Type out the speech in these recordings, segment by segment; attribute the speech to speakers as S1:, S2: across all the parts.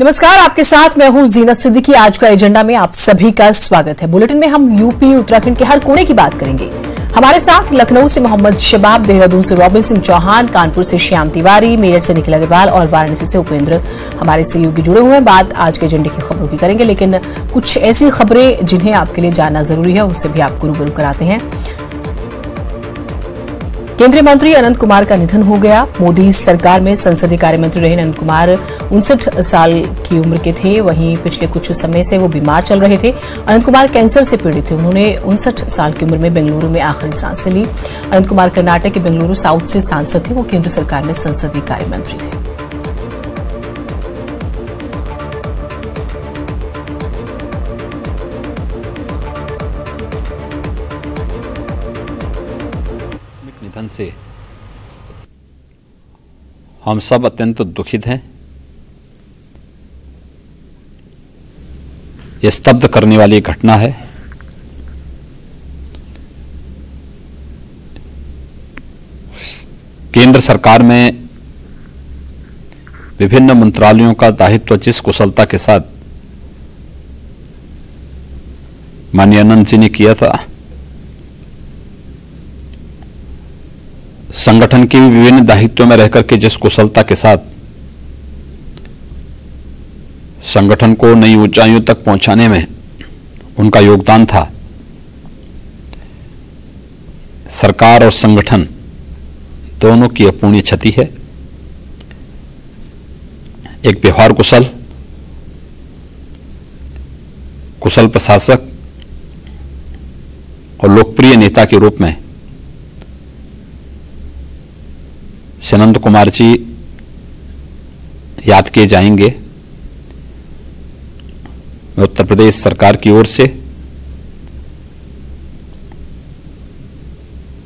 S1: नमस्कार, आपके साथ मैं हूं जीनत सिद्दीकी। आज का एजेंडा में आप सभी का स्वागत है। बुलेटिन में हम यूपी उत्तराखंड के हर कोने की बात करेंगे। हमारे साथ लखनऊ से मोहम्मद शबाब, देहरादून से रॉबिन सिंह चौहान, कानपुर से श्याम तिवारी, मेरठ से निखिल अग्रवाल और वाराणसी से उपेंद्र हमारे सहयोगी जुड़े हुए हैं। बात आज के एजेंडे की खबरों की करेंगे, लेकिन कुछ ऐसी खबरें जिन्हें आपके लिए जानना जरूरी है, उनसे भी आपको रूबरू कराते हैं। केंद्रीय मंत्री अनंत कुमार का निधन हो गया। मोदी सरकार में संसदीय कार्य मंत्री रहे अनंत कुमार 59 साल की उम्र के थे। वहीं पिछले कुछ समय से वो बीमार चल रहे थे। अनंत कुमार कैंसर से पीड़ित थे। उन्होंने 59 साल की उम्र में बेंगलुरु में आखिरी सांसें ली। अनंत कुमार कर्नाटक के बेंगलुरु साउथ से सांसद थे। वो केंद्र सरकार में संसदीय कार्य मंत्री थे।
S2: निधन से हम सब अत्यंत दुखित हैं। यह स्तब्ध करने वाली घटना है। केंद्र सरकार में विभिन्न मंत्रालयों का दायित्व जिस कुशलता के साथ माननीय अनंत जी ने किया था, संगठन के भी विभिन्न दायित्वों में रहकर के जिस कुशलता के साथ संगठन को नई ऊंचाइयों तक पहुंचाने में उनका योगदान था, सरकार और संगठन दोनों की अपूर्णीय क्षति है। एक व्यवहार कुशल प्रशासक और लोकप्रिय नेता के रूप में अनंत कुमार जी याद किए जाएंगे। मैं उत्तर प्रदेश सरकार की ओर से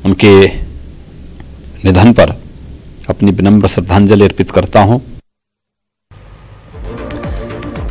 S2: उनके निधन पर अपनी विनम्र श्रद्धांजलि अर्पित करता हूं।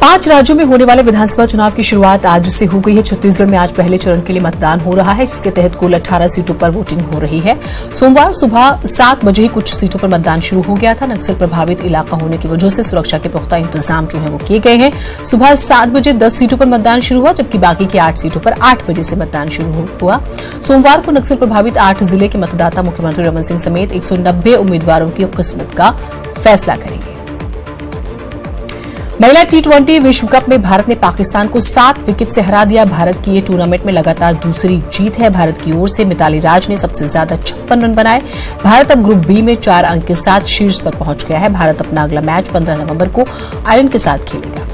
S1: 5 राज्यों में होने वाले विधानसभा चुनाव की शुरुआत आज से हो गई है। छत्तीसगढ़ में आज पहले चरण के लिए मतदान हो रहा है, जिसके तहत कुल 18 सीटों पर वोटिंग हो रही है। सोमवार सुबह 7 बजे ही कुछ सीटों पर मतदान शुरू हो गया था। नक्सल प्रभावित इलाका होने की वजह से सुरक्षा के पुख्ता इंतजाम जो है वो किए गए हैं। सुबह 7 बजे 10 सीटों पर मतदान शुरू हुआ, जबकि बाकी की 8 सीटों पर 8 बजे से मतदान शुरू हुआ। सोमवार को नक्सल प्रभावित 8 जिले के मतदाता मुख्यमंत्री रमन सिंह समेत 190 उम्मीदवारों की किस्मत का फैसला करेंगे। महिला T20 विश्व कप में भारत ने पाकिस्तान को 7 विकेट से हरा दिया। भारत की ये टूर्नामेंट में लगातार दूसरी जीत है। भारत की ओर से मिताली राज ने सबसे ज्यादा 56 रन बनाए। भारत अब ग्रुप बी में 4 अंक के साथ शीर्ष पर पहुंच गया है। भारत अपना अगला मैच 15 नवंबर को आयरलैंड के साथ खेलेगा।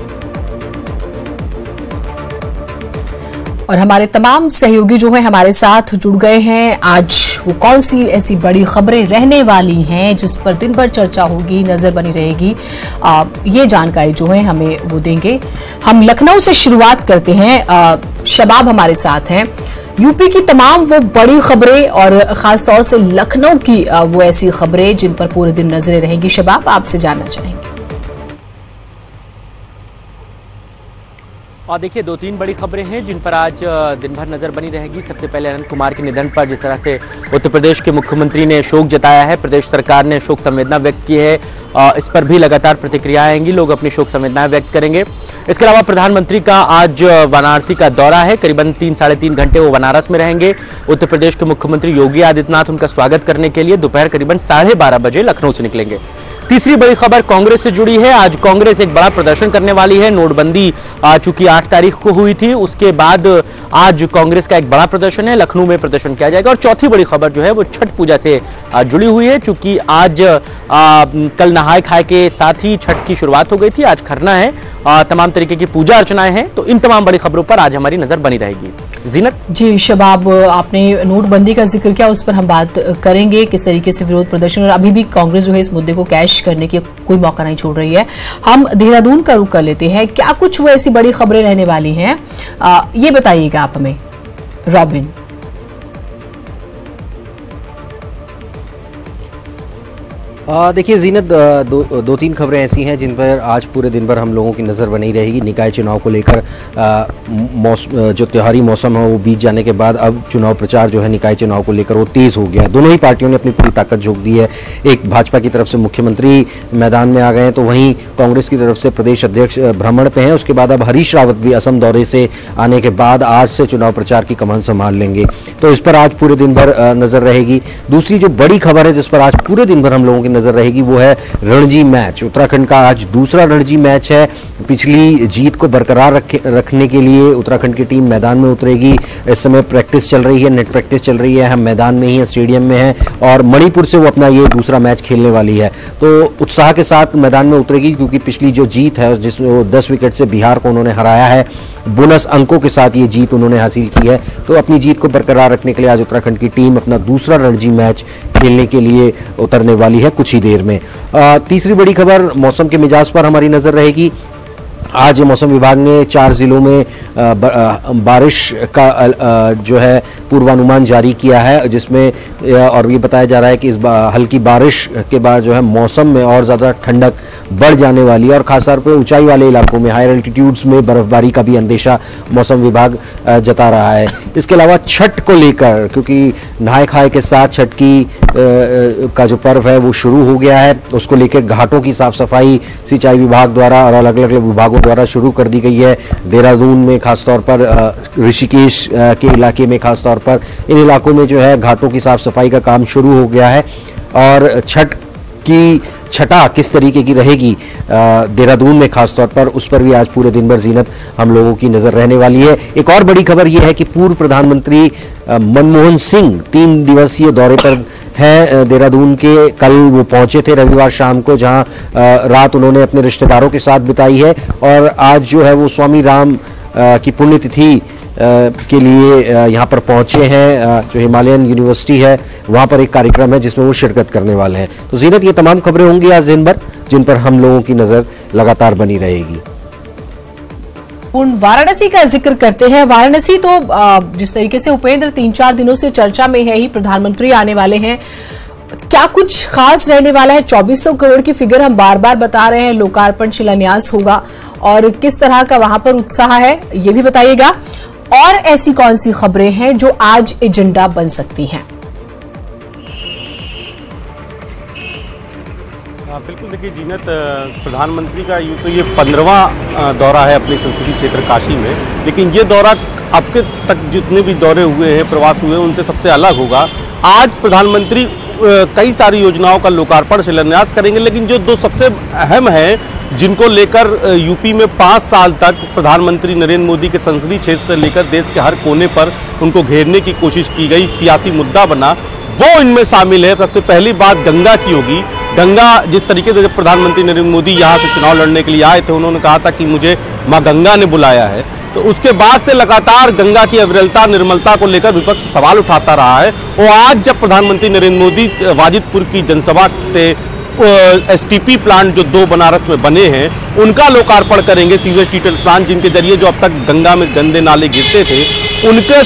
S1: और हमारे तमाम सहयोगी जो हैं हमारे साथ जुड़ गए हैं। आज वो कौन सी ऐसी बड़ी खबरें रहने वाली हैं जिस पर दिन भर चर्चा होगी, नजर बनी रहेगी, ये जानकारी जो है हमें वो देंगे। हम लखनऊ से शुरुआत करते हैं। शबाब हमारे साथ हैं। यूपी की तमाम वो बड़ी खबरें और खासतौर से लखनऊ की वो ऐसी खबरें जिन पर पूरे दिन नजरें रहेंगी। शबाब, आपसे जानना चाहेंगे।
S3: और देखिए, 2-3 बड़ी खबरें हैं जिन पर आज दिन भर नजर बनी रहेगी। सबसे पहले अनंत कुमार के निधन पर जिस तरह से उत्तर प्रदेश के मुख्यमंत्री ने शोक जताया है, प्रदेश सरकार ने शोक संवेदना व्यक्त की है, इस पर भी लगातार प्रतिक्रियाएं आएंगी। लोग अपनी शोक संवेदनाएं व्यक्त करेंगे। इसके अलावा प्रधानमंत्री का आज वाराणसी का दौरा है। करीबन 3-3.5 घंटे वो बनारस में रहेंगे। उत्तर प्रदेश के मुख्यमंत्री योगी आदित्यनाथ उनका स्वागत करने के लिए दोपहर करीबन 12:30 बजे लखनऊ से निकलेंगे। तीसरी बड़ी खबर कांग्रेस से जुड़ी है। आज कांग्रेस एक बड़ा प्रदर्शन करने वाली है। नोटबंदी चूंकि 8 तारीख को हुई थी, उसके बाद आज कांग्रेस का एक बड़ा प्रदर्शन है। लखनऊ में प्रदर्शन किया जाएगा। और चौथी बड़ी खबर जो है वो छठ पूजा से जुड़ी हुई है। चूंकि आज कल नहाय खाए के साथ ही छठ की शुरुआत हो गई थी। आज खरना है, तमाम तरीके की पूजा अर्चनाएं हैं। तो इन तमाम बड़ी खबरों पर आज हमारी नजर बनी रहेगी। जीनत
S1: जी, शबाब, आपने नोटबंदी का जिक्र किया, उस पर हम बात करेंगे। किस तरीके से विरोध प्रदर्शन, और अभी भी कांग्रेस जो है इस मुद्दे को कैश करने की कोई मौका नहीं छोड़ रही है। हम देहरादून का रुख कर लेते हैं। क्या कुछ वो ऐसी बड़ी खबरें रहने वाली हैं, ये बताइएगा आप हमें, रॉबिन।
S4: देखिए जीनत, दो तीन खबरें ऐसी हैं जिन पर आज पूरे दिन भर हम लोगों की नज़र बनी रहेगी। निकाय चुनाव को लेकर जो त्योहारी मौसम है वो बीत जाने के बाद अब चुनाव प्रचार जो है निकाय चुनाव को लेकर वो तेज़ हो गया है। दोनों ही पार्टियों ने अपनी पूरी ताकत झोंक दी है। एक भाजपा की तरफ से मुख्यमंत्री मैदान में आ गए हैं, तो वहीं कांग्रेस की तरफ से प्रदेश अध्यक्ष भ्रमण पे हैं। उसके बाद अब हरीश रावत भी असम दौरे से आने के बाद आज से चुनाव प्रचार की कमान संभाल लेंगे, तो इस पर आज पूरे दिन भर नजर रहेगी। दूसरी जो बड़ी खबर है जिस पर आज पूरे दिन भर हम लोगों की नजर रहेगी वो है रणजी मैच। उत्तराखंड का आज दूसरा रणजी मैच है। पिछली जीत को बरकरार रखने के लिए उत्तराखंड की टीम मैदान में उतरेगी। इस समय प्रैक्टिस चल रही है, नेट प्रैक्टिस चल रही है। हम मैदान में ही हैं, स्टेडियम में हैं और मणिपुर से वो अपना ये दूसरा मैच खेलने वाली है, तो उत्साह के साथ मैदान में उतरेगी क्योंकि पिछली जो जीत है जिसमें वो 10 विकेट से बिहार को उन्होंने हराया है, बोनस अंकों के साथ ये जीत उन्होंने हासिल की है। तो अपनी जीत को बरकरार रखने के लिए आज उत्तराखंड की टीम अपना दूसरा रणजी मैच खेलने के लिए उतरने वाली है कुछ ही देर में। तीसरी बड़ी खबर मौसम के मिजाज पर हमारी नजर रहेगी। आज मौसम विभाग ने 4 जिलों में बारिश का जो है पूर्वानुमान जारी किया है, जिसमें और ये बताया जा रहा है कि इस हल्की बारिश के बाद जो है मौसम में और ज़्यादा ठंडक बढ़ जाने वाली है और खासतौर पर ऊंचाई वाले इलाकों में हायर एल्टीट्यूड्स में बर्फबारी का भी अंदेशा मौसम विभाग जता रहा है। इसके अलावा छठ को लेकर, क्योंकि नहाय खाए के साथ छठ की का जो पर्व है वो शुरू हो गया है, उसको लेकर घाटों की साफ सफाई सिंचाई विभाग द्वारा और अलग अलग विभागों द्वारा शुरू कर दी गई है। देहरादून में खासतौर पर, ऋषिकेश के इलाके में खासतौर पर, इन इलाकों में जो है घाटों की साफ सफाई का काम शुरू हो गया है। और छठ की छटा किस तरीके की रहेगी देहरादून में खासतौर पर, उस पर भी आज पूरे दिन भर जीनत हम लोगों की नजर रहने वाली है। एक और बड़ी खबर यह है कि पूर्व प्रधानमंत्री मनमोहन सिंह 3 दिवसीय दौरे पर हैं देहरादून के। कल वो पहुंचे थे रविवार शाम को, जहां रात उन्होंने अपने रिश्तेदारों के साथ बिताई है और आज जो है वो स्वामी राम की पुण्यतिथि के लिए यहाँ पर पहुंचे हैं। जो हिमालयन यूनिवर्सिटी है वहां पर एक कार्यक्रम है जिसमें वो शिरकत करने वाले हैं। तो जीनत, ये तमाम खबरें होंगी आज दिन भर जिन पर हम लोगों की नजर लगातार बनी रहेगी।
S1: वाराणसी का जिक्र करते हैं। वाराणसी तो जिस तरीके से उपेंद्र 3-4 दिनों से चर्चा में है ही, प्रधानमंत्री आने वाले हैं, क्या कुछ खास रहने वाला है? 2400 करोड़ की फिगर हम बार बार बता रहे हैं, लोकार्पण शिलान्यास होगा और किस तरह का वहां पर उत्साह है ये भी बताइएगा। और ऐसी कौन सी खबरें हैं जो आज एजेंडा बन सकती हैं?
S5: बिल्कुल, देखिए जीनत, प्रधानमंत्री का यूँ तो ये 15वां दौरा है अपने संसदीय क्षेत्र काशी में, लेकिन ये दौरा अब के तक जितने भी दौरे हुए हैं, प्रवास हुए हैं, उनसे सबसे अलग होगा। आज प्रधानमंत्री कई सारी योजनाओं का लोकार्पण शिलान्यास करेंगे, लेकिन जो 2 सबसे अहम हैं जिनको लेकर यूपी में 5 साल तक प्रधानमंत्री नरेंद्र मोदी के संसदीय क्षेत्र से लेकर देश के हर कोने पर उनको घेरने की कोशिश की गई, सियासी मुद्दा बना, वो इनमें शामिल है। सबसे पहली बात गंगा की होगी। गंगा, जिस तरीके से जब प्रधानमंत्री नरेंद्र मोदी यहाँ से चुनाव लड़ने के लिए आए थे, उन्होंने कहा था कि मुझे माँ गंगा ने बुलाया है, तो उसके बाद से लगातार गंगा की अविरलता निर्मलता को लेकर विपक्ष सवाल उठाता रहा है। और आज जब प्रधानमंत्री नरेंद्र मोदी वाजिदपुर की जनसभा से एसटीपी प्लांट जो 2 बनारस में बने हैं उनका लोकार्पण करेंगे, सीवेज ट्रीटमेंट प्लांट जिनके जरिए जो अब तक गंगा में गंदे नाले गिरते थे, उनके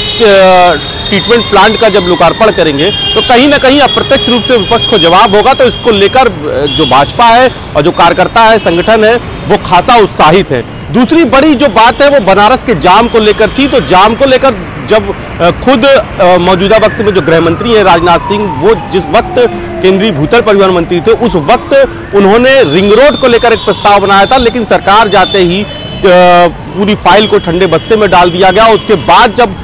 S5: ट्रीटमेंट प्लांट का जब लोकार्पण करेंगे तो कहीं ना कहीं अप्रत्यक्ष रूप से विपक्ष को जवाब होगा। तो इसको लेकर जो भाजपा है और जो कार्यकर्ता है, संगठन है, वो खासा उत्साहित है। दूसरी बड़ी जो बात है वो बनारस के जाम को लेकर थी। तो जाम को लेकर जब खुद मौजूदा वक्त में जो गृह मंत्री है राजनाथ सिंह, वो जिस वक्त केंद्रीय भूतल परिवहन मंत्री थे, उस वक्त उन्होंने रिंग रोड को लेकर एक प्रस्ताव बनाया था, लेकिन सरकार जाते ही पूरी फाइल को ठंडे बस्ते में डाल दिया गया। उसके बाद जब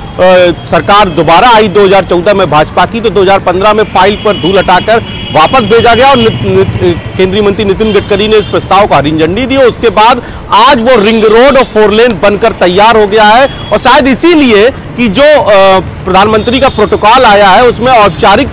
S5: सरकार दोबारा आई 2014 में भाजपा की, तो 2015 में फाइल पर धूल हटाकर वापस भेजा गया और केंद्रीय मंत्री नितिन गडकरी ने इस प्रस्ताव को हरी झंडी दी। उसके बाद आज वो रिंग रोड और 4 लेन बनकर तैयार हो गया है। और शायद इसीलिए कि जो प्रधानमंत्री का प्रोटोकॉल आया है उसमें औपचारिक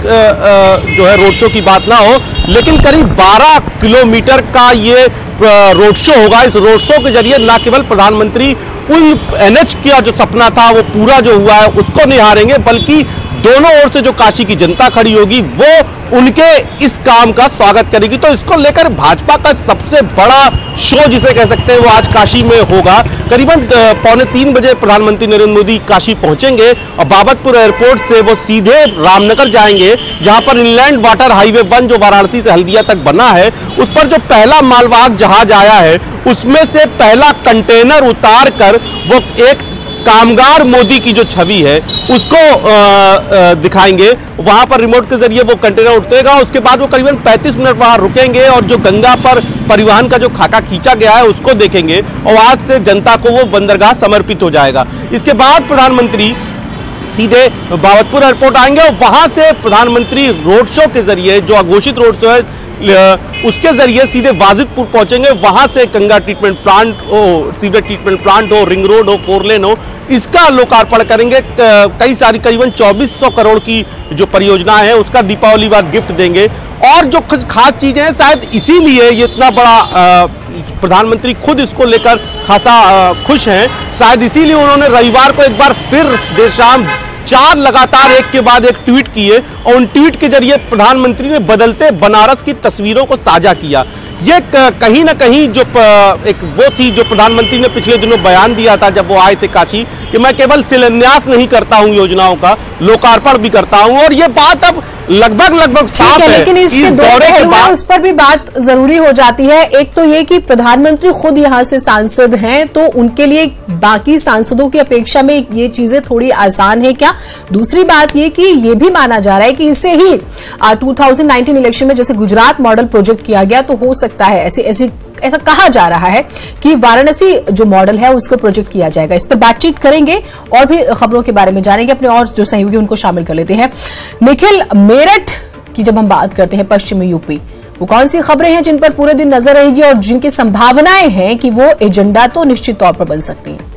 S5: जो है रोड शो की बात ना हो, लेकिन करीब 12 किलोमीटर का ये रोड शो होगा। इस रोड शो के जरिए न केवल प्रधानमंत्री उन NH का जो सपना था वो पूरा जो हुआ है उसको निहारेंगे, बल्कि दोनों ओर से जो काशी की जनता खड़ी होगी वो उनके इस काम का स्वागत करेगी। तो इसको लेकर भाजपा का सबसे बड़ा शो जिसे कह सकते हैं वो आज काशी में होगा। करीबन 2:45 बजे प्रधानमंत्री नरेंद्र मोदी काशी पहुंचेंगे और बाबतपुर एयरपोर्ट से वो सीधे रामनगर जाएंगे, जहां पर इनलैंड वाटर हाईवे 1 जो वाराणसी से हल्दिया तक बना है, उस पर जो पहला मालवाहक जहाज आया है उसमें से पहला कंटेनर उतार कर वो एक कामगार मोदी की जो छवि है उसको दिखाएंगे। वहां पर रिमोट के जरिए वो कंटेनर उतरेगा। उसके बाद वो करीबन 35 मिनट वहां रुकेंगे और जो गंगा पर परिवहन का जो खाका खींचा गया है उसको देखेंगे और आज से जनता को वो बंदरगाह समर्पित हो जाएगा। इसके बाद प्रधानमंत्री सीधे बाबतपुर एयरपोर्ट आएंगे और वहां से प्रधानमंत्री रोड शो के जरिए, जो अघोषित रोड शो है उसके जरिए सीधे वाजिदपुर पहुंचेंगे। वहां से गंगा ट्रीटमेंट प्लांट हो, सीवेज ट्रीटमेंट प्लांट हो, रिंग रोड हो, 4 लेन हो, इसका लोकार्पण करेंगे। कई सारी करीबन 2400 करोड़ की जो परियोजना है उसका दीपावली बाद गिफ्ट देंगे। और जो कुछ खास चीजें हैं, शायद इसीलिए ये इतना बड़ा प्रधानमंत्री खुद इसको लेकर खासा खुश हैं। शायद इसीलिए उन्होंने रविवार को एक बार फिर देर शाम 4 लगातार एक के बाद एक ट्वीट किए और उन ट्वीट के जरिए प्रधानमंत्री ने बदलते बनारस की तस्वीरों को साझा किया। ये कहीं ना कहीं जो एक वो थी जो प्रधानमंत्री ने पिछले दिनों बयान दिया था जब वो आए थे काशी, कि मैं केवल शिलान्यास नहीं करता हूं योजनाओं का, लोकार्पण भी करता हूं। और ये बात अब लगभग साफ है।
S1: लेकिन इसके दो पहलू हैं, उस पर भी बात जरूरी हो जाती है। एक तो ये कि प्रधानमंत्री खुद यहां से सांसद हैं, तो उनके लिए बाकी सांसदों की अपेक्षा में ये चीजें थोड़ी आसान है क्या? दूसरी बात ये कि ये भी माना जा रहा है कि इससे ही 2019 इलेक्शन में जैसे गुजरात मॉडल प्रोजेक्ट किया गया, तो हो सकता है ऐसा कहा जा रहा है कि वाराणसी जो मॉडल है उसको प्रोजेक्ट किया जाएगा। इस पर बातचीत करेंगे और भी खबरों के बारे में जानेंगे। अपने और जो सहयोगी उनको शामिल कर लेते हैं। निखिल, मेरठ की जब हम बात करते हैं पश्चिमी यूपी, वो कौन सी खबरें हैं जिन पर पूरे दिन नजर रहेगी और जिनकी संभावनाएं हैं कि वो एजेंडा तो निश्चित तौर पर बन सकती हैं?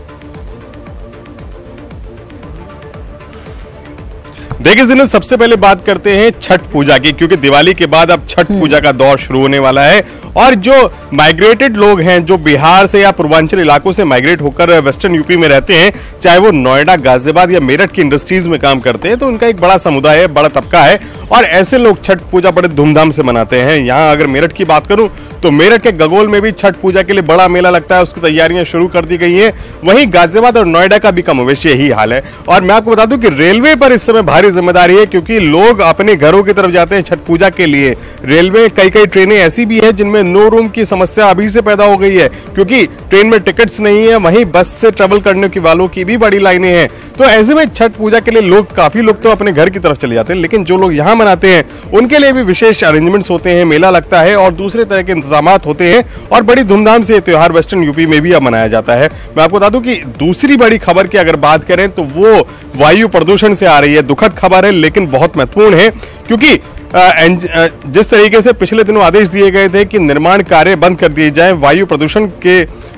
S6: देखिए जिन्हें सबसे पहले बात करते हैं छठ पूजा की, क्योंकि दिवाली के बाद अब छठ पूजा का दौर शुरू होने वाला है। और जो माइग्रेटेड लोग हैं, जो बिहार से या पूर्वांचल इलाकों से माइग्रेट होकर वेस्टर्न यूपी में रहते हैं, चाहे वो नोएडा, गाजियाबाद या मेरठ की इंडस्ट्रीज में काम करते हैं, तो उनका एक बड़ा समुदाय है, बड़ा तबका है। और ऐसे लोग छठ पूजा बड़े धूमधाम से मनाते हैं। यहाँ अगर मेरठ की बात करूं तो मेरठ के गगोल में भी छठ पूजा के लिए बड़ा मेला लगता है, उसकी तैयारियां शुरू कर दी गई हैं। वहीं गाजियाबाद और नोएडा का भी कमोवेश यही हाल है। और मैं आपको बता दूं कि रेलवे पर इस समय भारी जिम्मेदारी है, क्योंकि लोग अपने घरों की तरफ जाते हैं छठ पूजा के लिए। रेलवे कई ट्रेनें ऐसी भी है जिनमें नो रूम की समस्या अभी से पैदा हो गई है, क्योंकि ट्रेन में टिकट्स नहीं है। वहीं बस से ट्रेवल करने की वालों की भी बड़ी लाइनें हैं। तो ऐसे में छठ पूजा के लिए काफी लोग तो अपने घर की तरफ चले जाते हैं, लेकिन जो लोग यहाँ मनाते हैं उनके लिए भी विशेष अरेंजमेंट्स होते हैं, मेला लगता है और दूसरे तरह के इंतजाम होते हैं। और बड़ी धूमधाम से त्योहार वेस्टर्न यूपी में भी अब मनाया जाता है। मैं आपको बता दूं कि दूसरी बड़ी खबर की अगर बात करें तो वो वायु प्रदूषण से आ रही है। दुखद खबर है लेकिन बहुत महत्वपूर्ण है, क्योंकि जिस तरीके से पिछले दिनों आदेश दिए गए थे कि निर्माण कार्य बंद कर दिए जाएं वायु प्रदूषण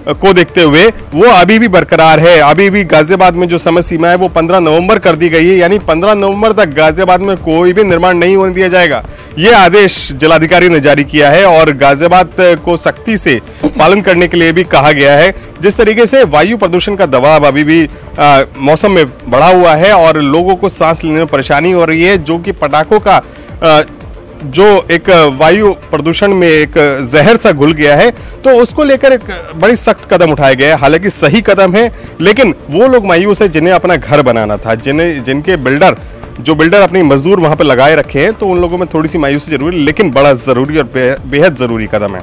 S6: को देखते हुए, वो अभी भी बरकरार है। अभी भी गाजियाबाद में जो समय सीमा है वो 15 नवंबर कर दी गई है, यानी 15 नवंबर तक गाजियाबाद में कोई भी निर्माण नहीं होने दिया जाएगा। ये आदेश जिलाधिकारी ने जारी किया है और गाजियाबाद को सख्ती से पालन करने के लिए भी कहा गया है। जिस तरीके से वायु प्रदूषण का दबाव अभी भी मौसम में बढ़ा हुआ है और लोगों को सांस लेने में परेशानी हो रही है, जो कि पटाखों का जो एक वायु प्रदूषण में एक जहर सा घुल गया है, तो उसको लेकर एक बड़ी सख्त कदम उठाया गया है। हालांकि सही कदम है, लेकिन वो लोग मायूस है जिन्हें अपना घर बनाना था, जिनके बिल्डर अपनी मजदूर वहां पर लगाए रखे हैं, तो उन लोगों में थोड़ी सी मायूसी जरूरी, लेकिन बड़ा जरूरी और बेहद जरूरी कदम है।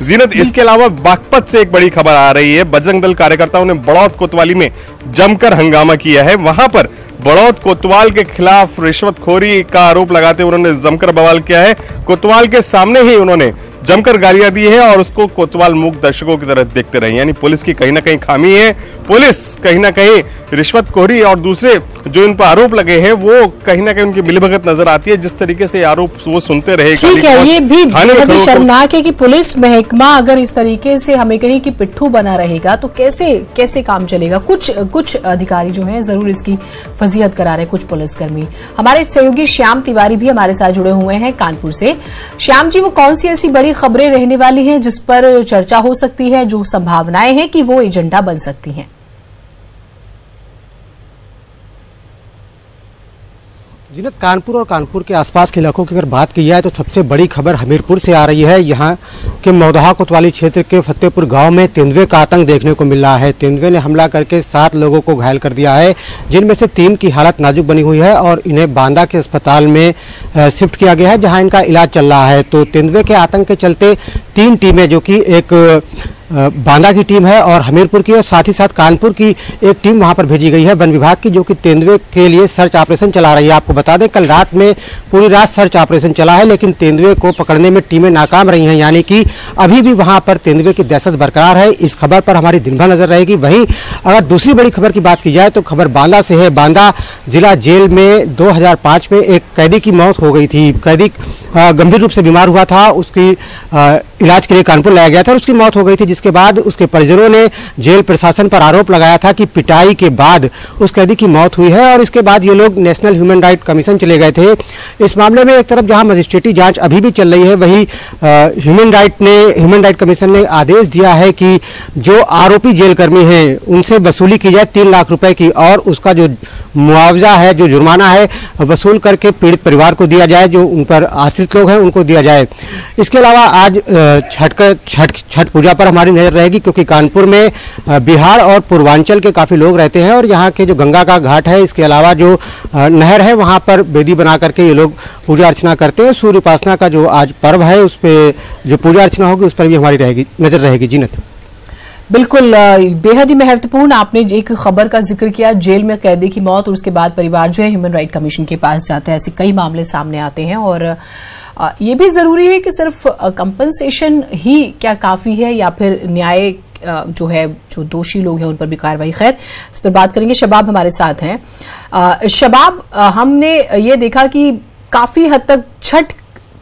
S6: जीनत, इसके अलावा बागपत से एक बड़ी खबर आ रही है। बजरंग दल कार्यकर्ताओं ने बड़ौद कोतवाली में जमकर हंगामा किया है। वहां पर बड़ौद कोतवाल के खिलाफ रिश्वतखोरी का आरोप लगाते हुए उन्होंने जमकर बवाल किया है। कोतवाल के सामने ही उन्होंने जमकर गालियां दी है और उसको कोतवाल मूक दर्शकों की तरह देखते रहे। यानी पुलिस की कहीं ना कहीं खामी है। पुलिस कहीं ना कहीं रिश्वतखोरी और दूसरे जो इन पर आरोप लगे हैं वो कहीं ना कहीं उनकी मिलीभगत नजर आती है। जिस तरीके से आरोप वो सुनते रहे,
S1: ठीक है, ये भी बहुत ही शर्मनाक है कि पुलिस महकमा अगर इस तरीके से हमें कहीं की पिट्ठू बना रहेगा तो कैसे काम चलेगा। कुछ अधिकारी जो हैं जरूर इसकी फजीहत करा रहे, कुछ पुलिसकर्मी। हमारे सहयोगी श्याम तिवारी भी हमारे साथ जुड़े हुए हैं कानपुर से। श्याम जी, वो कौन सी ऐसी बड़ी खबरें रहने वाली हैं जिस पर चर्चा हो सकती है, जो संभावनाएं हैं कि वो एजेंडा बन सकती हैं?
S7: जिन्हें कानपुर और कानपुर के आसपास के इलाकों की अगर बात की जाए तो सबसे बड़ी खबर हमीरपुर से आ रही है। यहाँ के मौदहा कोतवाली क्षेत्र के फतेहपुर गांव में तेंदुए का आतंक देखने को मिल रहा है। तेंदुए ने हमला करके 7 लोगों को घायल कर दिया है, जिनमें से 3 की हालत नाजुक बनी हुई है और इन्हें बांदा के अस्पताल में शिफ्ट किया गया है, जहाँ इनका इलाज चल रहा है। तो तेंदुए के आतंक के चलते 3 टीमें, जो कि एक बांदा की टीम है और हमीरपुर की और साथ ही साथ कानपुर की एक टीम वहां पर भेजी गई है वन विभाग की, जो कि तेंदुए के लिए सर्च ऑपरेशन चला रही है। आपको बता दें, कल रात में पूरी रात सर्च ऑपरेशन चला है, लेकिन तेंदुए को पकड़ने में टीमें नाकाम रही हैं, यानी कि अभी भी वहां पर तेंदुए की दहशत बरकरार है। इस खबर पर हमारी दिन भर नजर रहेगी। वहीं अगर दूसरी बड़ी खबर की बात की जाए तो खबर बांदा से है। बांदा जिला जेल में 2005 में एक कैदी की मौत हो गई थी। कैदी गंभीर रूप से बीमार हुआ था, उसकी इलाज के लिए कानपुर लाया गया था और उसकी मौत हो गई थी, जिसके बाद उसके परिजनों ने जेल प्रशासन पर आरोप लगाया था कि पिटाई के बाद उस कैदी की मौत हुई है और इसके बाद ये लोग नेशनल ह्यूमन राइट कमीशन चले गए थे। इस मामले में एक तरफ जहां मजिस्ट्रेटी जांच अभी भी चल रही है, वहीं ह्यूमन राइट कमीशन ने आदेश दिया है कि जो आरोपी जेलकर्मी हैं उनसे वसूली की जाए 3 लाख रुपए की, और उसका जो मुआवजा है, जो जुर्माना है, वसूल करके पीड़ित परिवार को दिया जाए, जो उन पर आश्रित लोग हैं उनको दिया जाए। इसके अलावा आज छठ पूजा पर हमारी नजर रहेगी, क्योंकि कानपुर में बिहार और पूर्वांचल के काफी लोग रहते हैं और यहाँ के जो गंगा का घाट है, इसके अलावा जो नहर है, वहां पर बेदी बना करके ये लोग पूजा अर्चना करते हैं। सूर्य उपासना का जो आज पर्व है, उस पर जो पूजा अर्चना होगी उस पर भी हमारी नजर रहेगी। जीनत,
S1: बिल्कुल बेहद ही महत्वपूर्ण आपने एक खबर का जिक्र किया, जेल में कैदी की मौत और उसके बाद परिवार जो है ह्यूमन राइट कमीशन के पास जाता है। ऐसे कई मामले सामने आते हैं और ये भी जरूरी है कि सिर्फ कंपनसेशन ही क्या काफी है या फिर न्याय जो है, जो दोषी लोग हैं उन पर भी कार्रवाई। खैर, इस पर बात करेंगे। शबाब हमारे साथ हैं। शबाब, हमने ये देखा कि काफी हद तक छठ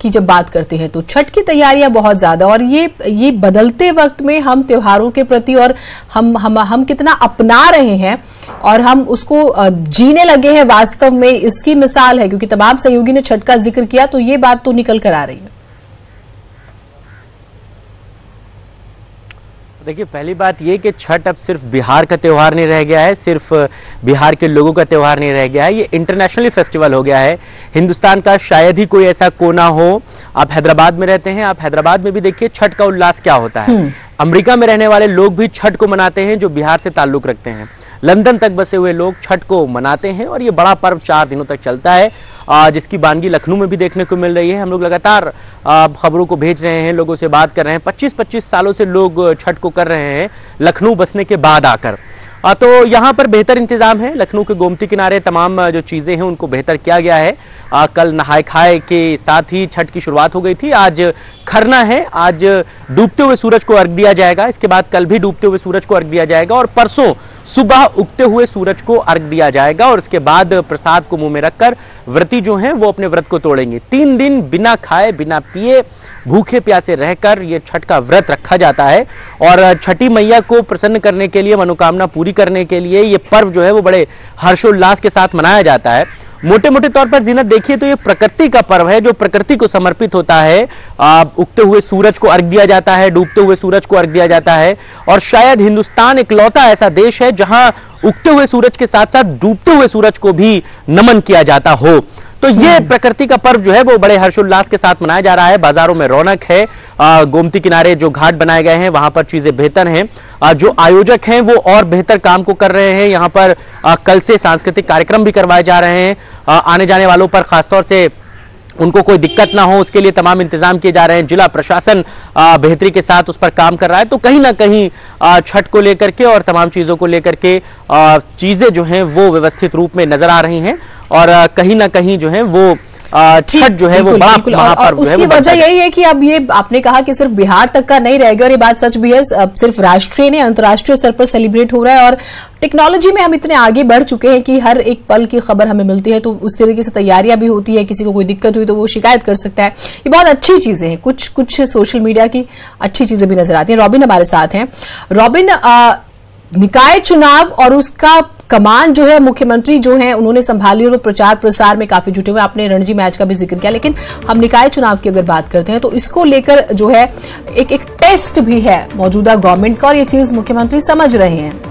S1: की जब बात करते हैं तो छठ की तैयारियां बहुत ज्यादा, और ये बदलते वक्त में हम त्योहारों के प्रति और हम कितना अपना रहे हैं और हम उसको जीने लगे हैं वास्तव में, इसकी मिसाल है। क्योंकि तमाम सहयोगी ने छठ का जिक्र किया तो ये बात तो निकल कर आ रही है।
S3: देखिए, पहली बात ये कि छठ अब सिर्फ बिहार का त्योहार नहीं रह गया है, सिर्फ बिहार के लोगों का त्योहार नहीं रह गया है, ये इंटरनेशनली फेस्टिवल हो गया है। हिंदुस्तान का शायद ही कोई ऐसा कोना हो, आप हैदराबाद में रहते हैं, आप हैदराबाद में भी देखिए छठ का उल्लास क्या होता है। अमेरिका में रहने वाले लोग भी छठ को मनाते हैं, जो बिहार से ताल्लुक रखते हैं। लंदन तक बसे हुए लोग छठ को मनाते हैं और ये बड़ा पर्व 4 दिनों तक चलता है, जिसकी बानगी लखनऊ में भी देखने को मिल रही है। हम लोग लगातार खबरों को भेज रहे हैं, लोगों से बात कर रहे हैं। 25-25 सालों से लोग छठ को कर रहे हैं लखनऊ बसने के बाद आकर। तो यहाँ पर बेहतर इंतजाम है। लखनऊ के गोमती किनारे तमाम जो चीजें हैं उनको बेहतर किया गया है। कल नहाय खाए के साथ ही छठ की शुरुआत हो गई थी। आज खरना है, आज डूबते हुए सूरज को अर्घ दिया जाएगा। इसके बाद कल भी डूबते हुए सूरज को अर्घ दिया जाएगा और परसों सुबह उगते हुए सूरज को अर्घ दिया जाएगा और उसके बाद प्रसाद को मुंह में रखकर व्रती जो हैं वो अपने व्रत को तोड़ेंगे। 3 दिन बिना खाए बिना पिए भूखे प्यासे रहकर ये छठ का व्रत रखा जाता है और छठी मैया को प्रसन्न करने के लिए, मनोकामना पूरी करने के लिए ये पर्व जो है वो बड़े हर्षोल्लास के साथ मनाया जाता है। मोटे मोटे तौर पर जीनत देखिए तो ये प्रकृति का पर्व है, जो प्रकृति को समर्पित होता है। उगते हुए सूरज को अर्घ दिया जाता है, डूबते हुए सूरज को अर्घ दिया जाता है और शायद हिंदुस्तान इकलौता ऐसा देश है जहां उगते हुए सूरज के साथ साथ डूबते हुए सूरज को भी नमन किया जाता हो। तो ये प्रकृति का पर्व जो है वो बड़े हर्षोल्लास के साथ मनाया जा रहा है। बाजारों में रौनक है, गोमती किनारे जो घाट बनाए गए हैं वहां पर चीजें बेहतर हैं। जो आयोजक हैं वो और बेहतर काम को कर रहे हैं। यहाँ पर कल से सांस्कृतिक कार्यक्रम भी करवाए जा रहे हैं। आने जाने वालों पर खासतौर से उनको कोई दिक्कत ना हो उसके लिए तमाम इंतजाम किए जा रहे हैं। जिला प्रशासन बेहतरी के साथ उस पर काम कर रहा है। तो कहीं ना कहीं छठ को लेकर के और तमाम चीजों को लेकर के चीजें जो हैं वो व्यवस्थित रूप में नजर आ रही हैं और कहीं ना कहीं जो है वो छठ जो है वो बड़ा महापर्व है।
S1: उसकी वजह यही है कि अब ये आपने कहा कि सिर्फ बिहार तक का नहीं रहेगा और ये बात सच भी है, अब सिर्फ राष्ट्रीय नहीं अंतर्राष्ट्रीय स्तर पर सेलिब्रेट हो रहा है और टेक्नोलॉजी में हम इतने आगे बढ़ चुके हैं कि हर एक पल की खबर हमें मिलती है, तो उस तरीके से तैयारियां भी होती है। किसी को कोई दिक्कत हुई तो वो शिकायत कर सकता है। ये बहुत अच्छी चीजें हैं। कुछ सोशल मीडिया की अच्छी चीजें भी नजर आती हैं। रॉबिन हमारे साथ हैं। रॉबिन, निकाय चुनाव और उसका कमान जो है मुख्यमंत्री जो है उन्होंने संभाली और वो प्रचार प्रसार में काफी जुटे हुए। आपने रणजी मैच का भी जिक्र किया, लेकिन हम निकाय चुनाव की अगर बात करते हैं तो इसको लेकर जो है एक टेस्ट भी है मौजूदा गवर्नमेंट का और ये चीज मुख्यमंत्री समझ रहे हैं।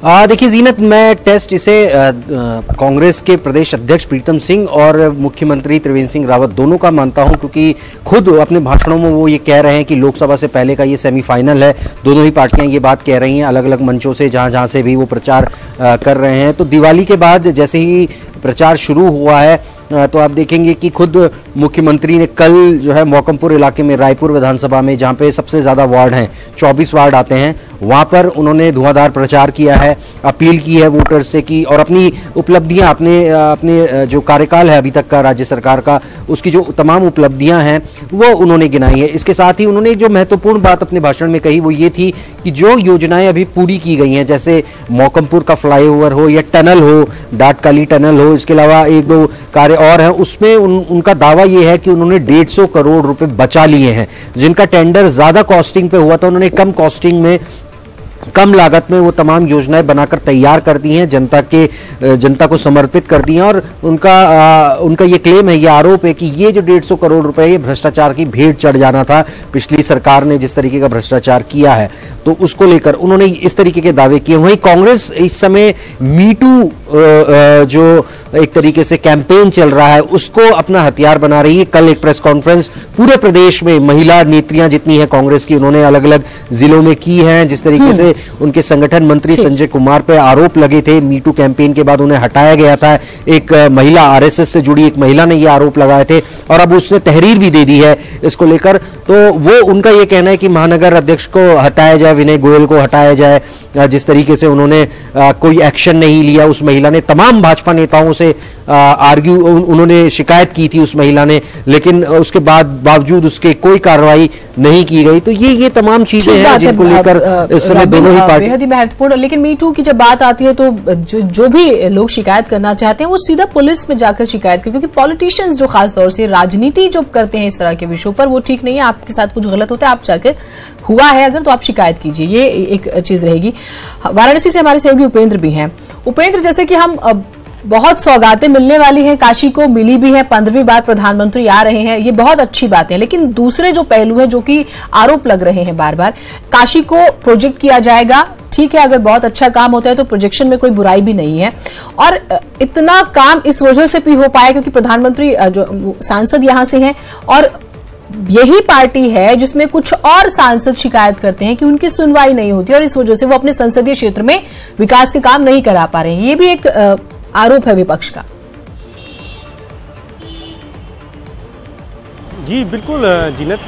S4: देखिए जीनत, मैं टेस्ट इसे कांग्रेस के प्रदेश अध्यक्ष प्रीतम सिंह और मुख्यमंत्री त्रिवेंद्र सिंह रावत दोनों का मानता हूं, क्योंकि खुद अपने भाषणों में वो ये कह रहे हैं कि लोकसभा से पहले का ये सेमीफाइनल है। दोनों ही पार्टियां ये बात कह रही हैं अलग अलग मंचों से, जहां से भी वो प्रचार कर रहे हैं। तो दिवाली के बाद जैसे ही प्रचार शुरू हुआ है तो आप देखेंगे कि खुद मुख्यमंत्री ने कल जो है मौकमपुर इलाके में रायपुर विधानसभा में, जहां पे सबसे ज्यादा वार्ड हैं, 24 वार्ड आते हैं, वहां पर उन्होंने धुआंधार प्रचार किया है, अपील की है वोटर्स से कि और अपनी उपलब्धियां, अपने जो कार्यकाल है अभी तक का राज्य सरकार का, उसकी जो तमाम उपलब्धियां हैं वो उन्होंने गिनाई है। इसके साथ ही उन्होंने जो महत्वपूर्ण बात अपने भाषण में कही वो ये थी कि जो योजनाएं अभी पूरी की गई हैं, जैसे मौकमपुर का फ्लाईओवर हो या टनल हो, डाटकाली टनल हो, इसके अलावा एक दो कार्य और हैं, उसमें उनका दावा ये है कि उन्होंने 150 करोड़ रुपए बचा लिए हैं। जिनका टेंडर ज्यादा कॉस्टिंग पे हुआ था, उन्होंने कम कॉस्टिंग में, कम लागत में वो तमाम योजनाएं बनाकर तैयार कर दी हैं, जनता को समर्पित कर दी हैं। और उनका ये क्लेम है, ये आरोप है कि ये जो 150 करोड़ रुपए ये भ्रष्टाचार की भेंट चढ़ जाना था, पिछली सरकार ने जिस तरीके का भ्रष्टाचार किया है, तो उसको लेकर उन्होंने इस तरीके के दावे किए। वहीं कांग्रेस इस समय मीटू जो एक तरीके से कैंपेन चल रहा है उसको अपना हथियार बना रही है। कल एक प्रेस कॉन्फ्रेंस पूरे प्रदेश में महिला नेत्रियां जितनी हैं कांग्रेस की, उन्होंने अलग अलग जिलों में की हैं। जिस तरीके से उनके संगठन मंत्री संजय कुमार पे आरोप लगे थे, मीटू कैंपेन के बाद उन्हें हटाया गया था। एक महिला आरएसएस से जुड़ी एक महिला ने ये आरोप लगाए थे और अब उसने तहरीर भी दे दी है इसको लेकर। तो वो उनका ये कहना है कि महानगर अध्यक्ष को हटाया जाए, विनय गोयल को हटाया जाए। जिस तरीके से उन्होंने कोई एक्शन नहीं लिया, उस महिला ने तमाम भाजपा नेताओं से उन्होंने शिकायत की थी उस महिला ने, लेकिन उसके बावजूद उसके कोई कार्रवाई नहीं की गई। तो ये तमाम चीजें हैं जिनको लेकर इस समय दोनों ही पार्टी
S1: बेहद ही महत्वपूर्ण। लेकिन मी टू की जब बात आती है तो जो भी लोग शिकायत करना चाहते हैं वो सीधा पुलिस में जाकर शिकायत करें, क्योंकि पॉलिटिशियंस जो खासतौर से राजनीति जो करते हैं इस तरह के विषयों पर, वो ठीक नहीं है। आपके साथ कुछ गलत होता है, आप जाकर हुआ है अगर तो आप शिकायत कीजिए, ये एक चीज रहेगी। वाराणसी से हमारे सहयोगी उपेंद्र भी हैं। उपेंद्र, जैसे कि हम बहुत सौगातें मिलने वाली हैं, काशी को मिली भी है, 15वीं बार प्रधानमंत्री आ रहे हैं, ये बहुत अच्छी बात है। लेकिन दूसरे जो पहलू है, जो कि आरोप लग रहे हैं बार बार, काशी को प्रोजेक्ट किया जाएगा, ठीक है, अगर बहुत अच्छा काम होता है तो प्रोजेक्शन में कोई बुराई भी नहीं है। और इतना काम इस वजह से भी हो पाया क्योंकि प्रधानमंत्री जो सांसद यहां से हैं, और यही पार्टी है जिसमें कुछ और सांसद शिकायत करते हैं कि उनकी सुनवाई नहीं होती और इस वजह से वो अपने संसदीय क्षेत्र में विकास के काम नहीं करा पा रहे हैं। ये भी एक आरोप है विपक्ष का।
S5: जी बिल्कुल जीनत,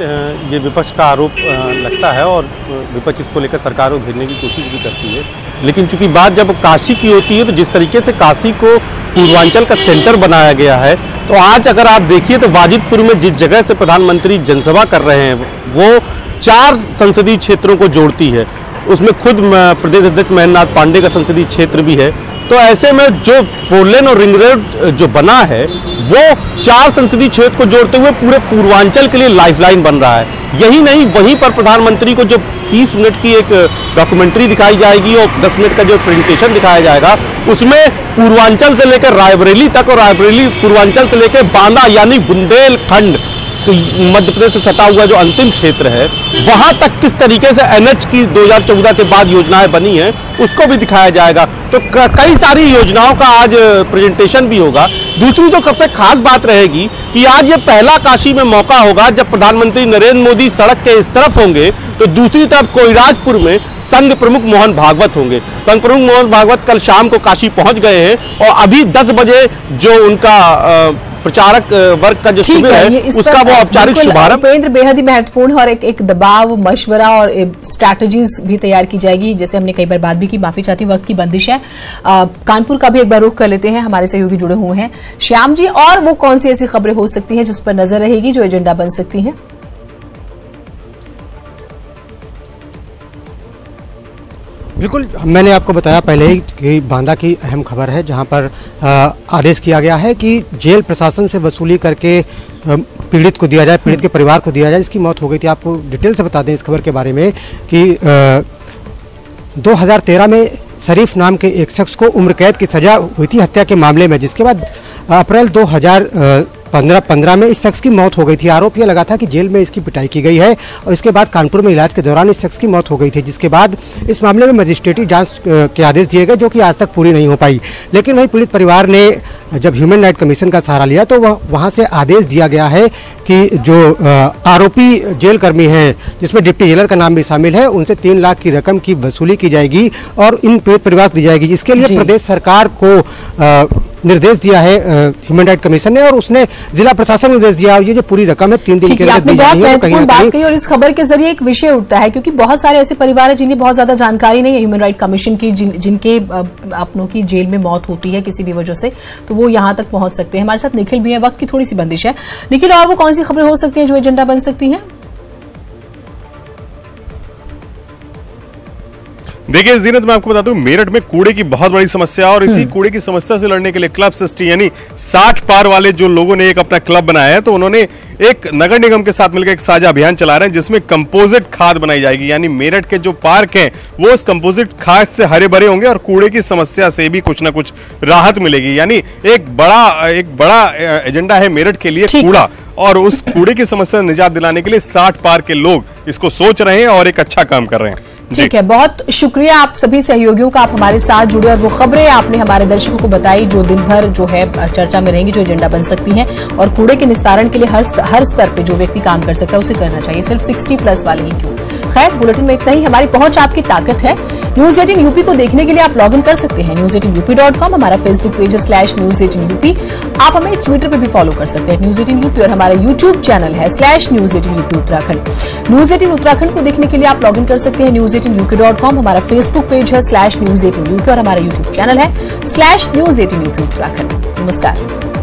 S5: ये विपक्ष का आरोप लगता है और विपक्ष इसको लेकर सरकार को घेरने की कोशिश भी करती है। लेकिन चूंकि बात जब काशी की होती है तो जिस तरीके से काशी को पूर्वांचल का सेंटर बनाया गया है, तो आज अगर आप देखिए तो वाजिदपुर में जिस जगह से प्रधानमंत्री जनसभा कर रहे हैं वो 4 संसदीय क्षेत्रों को जोड़ती है। उसमें खुद प्रदेश अध्यक्ष महेंद्रनाथ पांडे का संसदीय क्षेत्र भी है। तो ऐसे में जो 4 लेन और रिंग रोड जो बना है वो 4 संसदीय क्षेत्र को जोड़ते हुए पूरे पूर्वांचल के लिए लाइफलाइन बन रहा है। यही नहीं, वहीं पर प्रधानमंत्री को जो 30 मिनट की एक डॉक्यूमेंट्री दिखाई जाएगी और 10 मिनट का जो प्रेजेंटेशन दिखाया जाएगा, उसमें पूर्वांचल से लेकर रायबरेली तक और रायबरेली पूर्वांचल से लेकर बांदा यानी बुंदेलखंड मध्य प्रदेश से सटा हुआ जो अंतिम क्षेत्र है, वहां तक किस तरीके से एनएच की 2014 के बाद योजनाएं बनी हैं उसको भी दिखाया जाएगा। तो कई सारी योजनाओं का आज प्रेजेंटेशन भी होगा। दूसरी जो सबसे खास बात रहेगी कि आज ये पहला काशी में मौका होगा जब प्रधानमंत्री नरेंद्र मोदी सड़क के इस तरफ होंगे तो दूसरी तरफ कोइराजपुर में संघ प्रमुख मोहन भागवत होंगे। संघ प्रमुख मोहन भागवत कल शाम को काशी पहुंच गए हैं और अभी 10 बजे जो उनका प्रचारक वर्ग का जो शिविर है उसका वो औपचारिक शुभारंभ।
S1: उपेंद्र, बेहद ही महत्वपूर्ण और एक दबाव, मशवरा और स्ट्रैटेजीज भी तैयार की जाएगी। जैसे हमने कई बार बात भी की, माफी चाहती हूँ, वक्त की बंदिश है। कानपुर का भी एक बार रुख कर लेते हैं, हमारे सहयोगी जुड़े हुए हैं श्याम जी। और वो कौन सी ऐसी खबरें हो सकती हैं जिस पर नजर रहेगी, जो एजेंडा बन सकती हैं?
S7: बिल्कुल, मैंने आपको बताया पहले ही कि बांदा की अहम खबर है, जहां पर आदेश किया गया है कि जेल प्रशासन से वसूली करके पीड़ित को दिया जाए, पीड़ित के परिवार को दिया जाए। इसकी मौत हो गई थी। आपको डिटेल से बता दें इस खबर के बारे में कि 2013 में शरीफ नाम के एक शख्स को उम्र कैद की सजा हुई थी हत्या के मामले में, जिसके बाद अप्रैल 2015 2015 में इस शख्स की मौत हो गई थी। आरोप यह लगा था कि जेल में इसकी पिटाई की गई है और इसके बाद कानपुर में इलाज के दौरान इस शख्स की मौत हो गई थी, जिसके बाद इस मामले में मजिस्ट्रेटी जांच के आदेश दिए गए, जो कि आज तक पूरी नहीं हो पाई। लेकिन वहीं पीड़ित परिवार ने जब ह्यूमन राइट कमीशन का सहारा लिया तो वहां से आदेश दिया गया है कि जो आरोपी जेल कर्मी हैं, जिसमें डिप्टी जेलर का नाम भी शामिल है, उनसे 3 लाख की रकम की वसूली की जाएगी और इन पीड़ित परिवार को दी जाएगी। इसके लिए प्रदेश सरकार को निर्देश दिया है ह्यूमन राइट कमीशन ने, और उसने जिला प्रशासन को निर्देश दिया, और ये जो पूरी रकम है 3 दिन के अंदर दी जानी है।
S1: महत्वपूर्ण बात कही, और इस खबर के जरिए एक विषय उठता है, क्योंकि बहुत सारे ऐसे परिवार हैं जिन्हें बहुत ज्यादा जानकारी नहीं है ह्यूमन राइट कमीशन की, जिनके अपनों की जेल में मौत होती है किसी भी वजह से, तो वो यहां तक पहुंच सकते हैं। हमारे साथ निखिल भी है, वक्त की थोड़ी सी बंदिश है। निखिल, और वो कौन सी खबरें हो सकती हैं जो एजेंडा बन सकती हैं?
S6: देखिए जीनत, मैं आपको बता दूं, मेरठ में कूड़े की बहुत बड़ी समस्या है और इसी कूड़े की समस्या से लड़ने के लिए क्लब सिस्टी यानी 60 पार वाले जो लोगों ने एक अपना क्लब बनाया है, तो उन्होंने एक नगर निगम के साथ मिलकर एक साझा अभियान चला रहे हैं, जिसमें कंपोजिट खाद बनाई जाएगी। यानी मेरठ के जो पार्क हैं वो उस कंपोजिट खाद से हरे भरे होंगे और कूड़े की समस्या से भी कुछ ना कुछ राहत मिलेगी। यानी एक बड़ा एजेंडा है मेरठ के लिए कूड़ा, और उस कूड़े की समस्या से निजात दिलाने के लिए 60 पार के लोग इसको सोच रहे हैं और एक अच्छा काम कर रहे हैं।
S1: ठीक है, बहुत शुक्रिया आप सभी सहयोगियों का, आप हमारे साथ जुड़े और वो खबरें आपने हमारे दर्शकों को बताई जो दिन भर जो है चर्चा में रहेंगी, जो एजेंडा बन सकती हैं। और कूड़े के निस्तारण के लिए हर स्तर पे जो व्यक्ति काम कर सकता है उसे करना चाहिए, सिर्फ 60+ वाले ही क्यों। खैर, बुलेटिन में इतना ही। हमारी पहुंच आपकी ताकत है। न्यूज 18 यूपी को देखने के लिए आप लॉग इन कर सकते हैं news18up.com, हमारा फेसबुक पेज है /news18up। आप हमें ट्विटर पे भी फॉलो कर सकते हैं news18up, और हमारा यूट्यूब चैनल है /news18up उत्तराखंड। न्यूज 18 उत्तराखंड को देखने के लिए आप लॉग इन कर सकते हैं news18uk.com, हमारा फेसबुक पेज है /news18uk, और हमारा यूट्यूब चैनल है /news18up उत्तराखंड। नमस्कार।